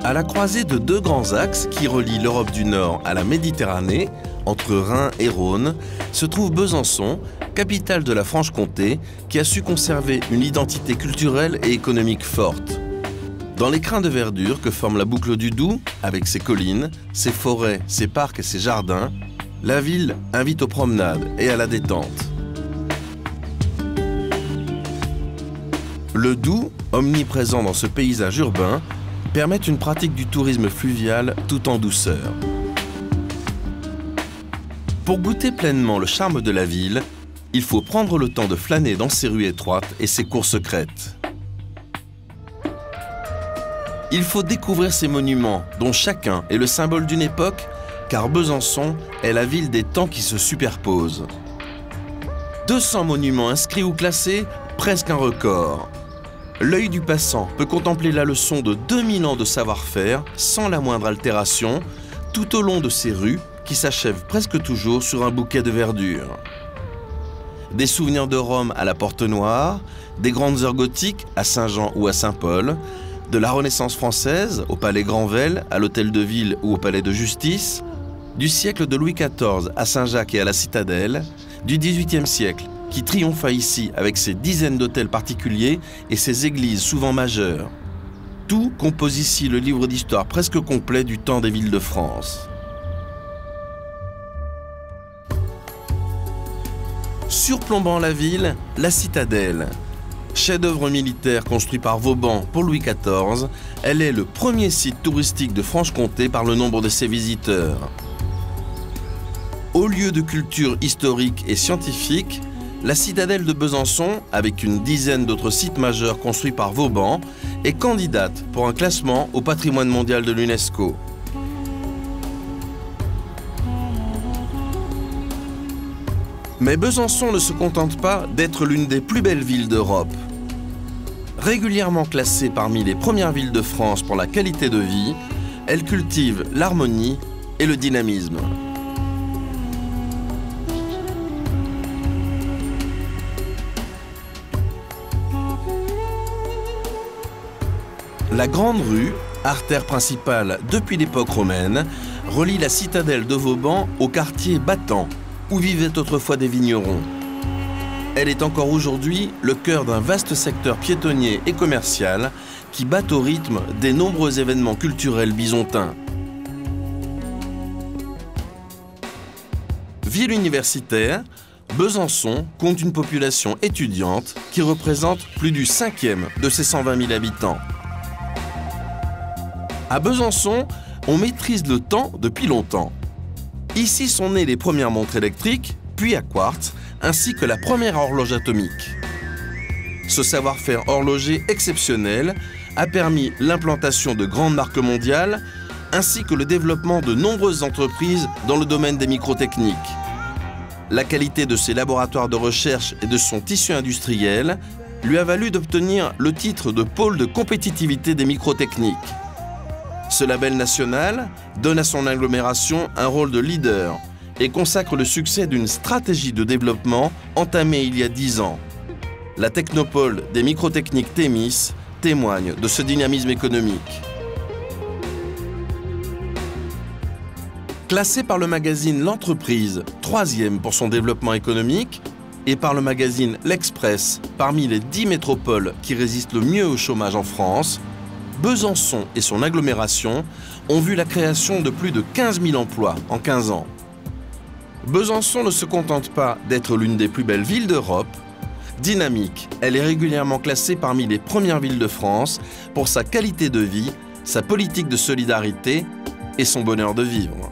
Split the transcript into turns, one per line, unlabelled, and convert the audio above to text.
À la croisée de deux grands axes qui relient l'Europe du Nord à la Méditerranée, entre Rhin et Rhône, se trouve Besançon, capitale de la Franche-Comté, qui a su conserver une identité culturelle et économique forte. Dans l'écrin de verdure que forme la boucle du Doubs, avec ses collines, ses forêts, ses parcs et ses jardins, la ville invite aux promenades et à la détente. Le Doubs, omniprésent dans ce paysage urbain, permet une pratique du tourisme fluvial tout en douceur. Pour goûter pleinement le charme de la ville, il faut prendre le temps de flâner dans ses rues étroites et ses cours secrètes. Il faut découvrir ces monuments, dont chacun est le symbole d'une époque, car Besançon est la ville des temps qui se superposent. 200 monuments inscrits ou classés, presque un record. L'œil du passant peut contempler la leçon de 2000 ans de savoir-faire sans la moindre altération, tout au long de ces rues qui s'achèvent presque toujours sur un bouquet de verdure. Des souvenirs de Rome à la Porte Noire, des grandes heures gothiques à Saint-Jean ou à Saint-Paul, de la Renaissance française au Palais Granvelle, à l'Hôtel de Ville ou au Palais de Justice, du siècle de Louis XIV à Saint-Jacques et à la Citadelle, du XVIIIe siècle qui triompha ici avec ses dizaines d'hôtels particuliers et ses églises souvent majeures. Tout compose ici le livre d'histoire presque complet du temps des villes de France. Surplombant la ville, la Citadelle. Chef-d'œuvre militaire construit par Vauban pour Louis XIV, elle est le premier site touristique de Franche-Comté par le nombre de ses visiteurs. Haut lieu de culture historique et scientifique, la citadelle de Besançon, avec une dizaine d'autres sites majeurs construits par Vauban, est candidate pour un classement au patrimoine mondial de l'UNESCO. Mais Besançon ne se contente pas d'être l'une des plus belles villes d'Europe. Régulièrement classée parmi les premières villes de France pour la qualité de vie, elle cultive l'harmonie et le dynamisme. La Grande Rue, artère principale depuis l'époque romaine, relie la citadelle de Vauban au quartier battant, où vivaient autrefois des vignerons. Elle est encore aujourd'hui le cœur d'un vaste secteur piétonnier et commercial qui bat au rythme des nombreux événements culturels bisontins. Ville universitaire, Besançon compte une population étudiante qui représente plus du 5e de ses 120 000 habitants. À Besançon, on maîtrise le temps depuis longtemps. Ici sont nées les premières montres électriques, puis à quartz, ainsi que la première horloge atomique. Ce savoir-faire horloger exceptionnel a permis l'implantation de grandes marques mondiales, ainsi que le développement de nombreuses entreprises dans le domaine des microtechniques. La qualité de ses laboratoires de recherche et de son tissu industriel lui a valu d'obtenir le titre de pôle de compétitivité des microtechniques. Ce label national donne à son agglomération un rôle de leader et consacre le succès d'une stratégie de développement entamée il y a 10 ans. La technopole des microtechniques Thémis témoigne de ce dynamisme économique. Classée par le magazine L'Entreprise, 3e pour son développement économique, et par le magazine L'Express, parmi les 10 métropoles qui résistent le mieux au chômage en France, Besançon et son agglomération ont vu la création de plus de 15 000 emplois en 15 ans. Besançon ne se contente pas d'être l'une des plus belles villes d'Europe. Dynamique, elle est régulièrement classée parmi les premières villes de France pour sa qualité de vie, sa politique de solidarité et son bonheur de vivre.